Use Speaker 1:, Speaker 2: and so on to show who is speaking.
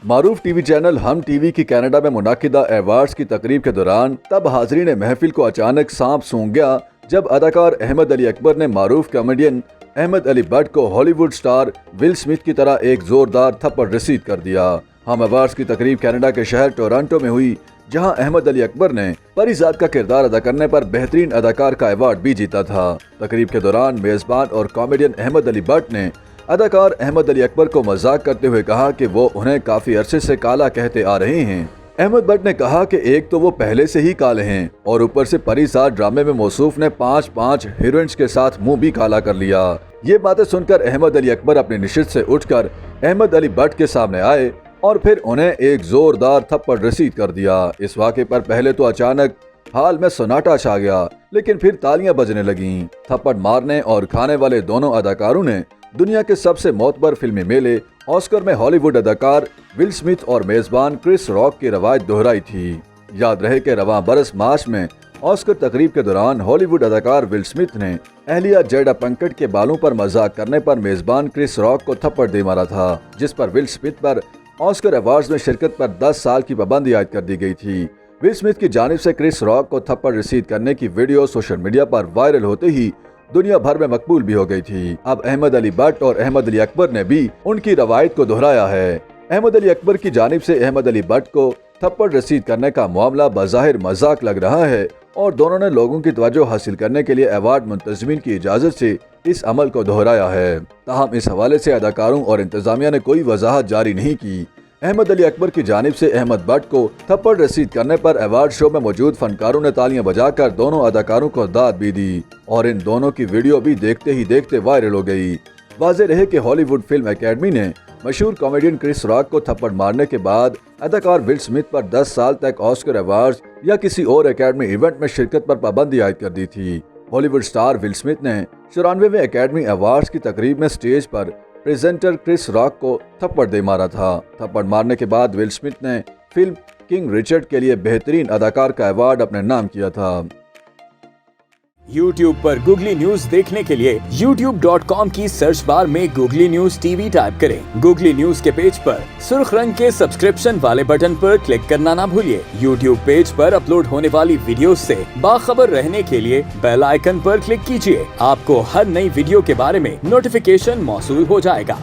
Speaker 1: मारूफ TV channel हम TV की Canada में मुनाकिदा अवार्ड्स की तकरीब के दौरान तब हाजरीन महफिल को अचानक सांप सूंघ गया जब अदाकार अहमद अली अकबर ने मारूफ कॉमेडियन अहमद अली भट्ट को हॉलीवुड स्टार विल स्मिथ की तरह एक जोरदार थप्पड़ रसीद कर दिया। हम अवार्ड्स की तकरीब कनाडा के शहर टोरंटो में हुई, जहां अहमद अली अकबर ने परिजात का किरदार अदा करने पर बेहतरीन अदाकार का अवार्ड भी जीता था। तकरीब के दौरान मेजबान और कॉमेडियन अहमद अली भट्ट ने अदाकार अहमद अली अकबर को मजाक करते हुए कहा कि वो उन्हें काफी अरसे से काला कहते आ रहे हैं। अहमद भट्ट ने कहा कि एक तो वो पहले से ही काले हैं और ऊपर से परिजात ड्रामे में मौसूफ ने 5 हीरोइंस के साथ मुंह भी काला कर लिया। ये बातें सुनकर अहमद अली अकबर अपनी निशित से उठकर अहमद अली भट्ट के सामने आए और फिर उन्हें एक जोरदार थप्पड़ रसीद कर दिया। इस वाक़े पर पहले तो अचानक हाल में सन्नाटा छा गया, लेकिन फिर तालियां बजने लगीं। थप्पड़ मारने और खाने वाले दोनों अदाकारों ने दुनिया के सबसे मोतबर फिल्मी मेले ऑस्कर में हॉलीवुड अदाकार विल स्मिथ और मेजबान क्रिस रॉक की रवायत दोहराई थी। याद रहे कि रवां बरस मार्च में ऑस्कर तकरीब के दौरान हॉलीवुड अदाकार विल स्मिथ ने अहलिया जेडा पंकट के बालों पर मजाक करने पर मेजबान क्रिस रॉक को थप्पड़ दे मारा था, जिस पर विल स्मिथ पर ऑस्कर अवार्ड्स में शिरकत पर 10 साल की पाबंदी आयद कर दी गई थी। विल स्मिथ की जानिब से क्रिस रॉक को थप्पड़ रसीद करने की वीडियो सोशल मीडिया पर वायरल होते ही दुनिया भर में मकबूल भी हो गई थी। अब अहमद अली भट्ट और अहमद अली अकबर ने भी उनकी रवायत को दोहराया है। अहमद अली अकबर की जानिब से अहमद अली भट्ट को थप्पड़ रसीद करने का मामला बज़ाहिर मजाक लग रहा है और दोनों ने लोगों की तवज्जो हासिल करने के लिए अवार्ड मुंतज़मीन की इजाज़त से इस अमल को दोहराया है। ताहम इस हवाले से अदाकारों और इंतजामिया ने कोई वजाहत जारी नहीं की। अहमद अली अकबर की जानिब से अहमद भट्ट को थप्पड़ रसीद करने पर अवार्ड शो में मौजूद फनकारों ने तालियां बजाकर दोनों अदाकारों को दाद भी दी और इन दोनों की वीडियो भी देखते ही देखते वायरल हो गई। वाज़ेह रहे कि हॉलीवुड फिल्म एकेडमी ने मशहूर कॉमेडियन क्रिस रॉक को थप्पड़ मारने के बाद अदाकार विल स्मिथ पर 10 साल तक ऑस्कर अवार्ड्स या किसी और एकेडमी इवेंट में शिरकत पर पाबंदी आयद कर दी थी। हॉलीवुड स्टार विल स्मिथ ने 94वें एकेडमी अवार्ड्स की तकरीब में स्टेज पर प्रेजेंटर क्रिस रॉक को थप्पड़ दे मारा था। थप्पड़ मारने के बाद विल स्मिथ ने फिल्म किंग रिचर्ड के लिए बेहतरीन अदाकार का अवार्ड अपने नाम किया था।
Speaker 2: YouTube पर गूगली न्यूज देखने के लिए youtube.com की सर्च बार में गूगली न्यूज टीवी टाइप करें। गूगली न्यूज के पेज पर सुर्ख रंग के सब्सक्रिप्शन वाले बटन पर क्लिक करना ना भूलिए। YouTube पेज पर अपलोड होने वाली वीडियोस से बाखबर रहने के लिए बेल आइकन पर क्लिक कीजिए। आपको हर नई वीडियो के बारे में नोटिफिकेशन मौसूल हो जाएगा।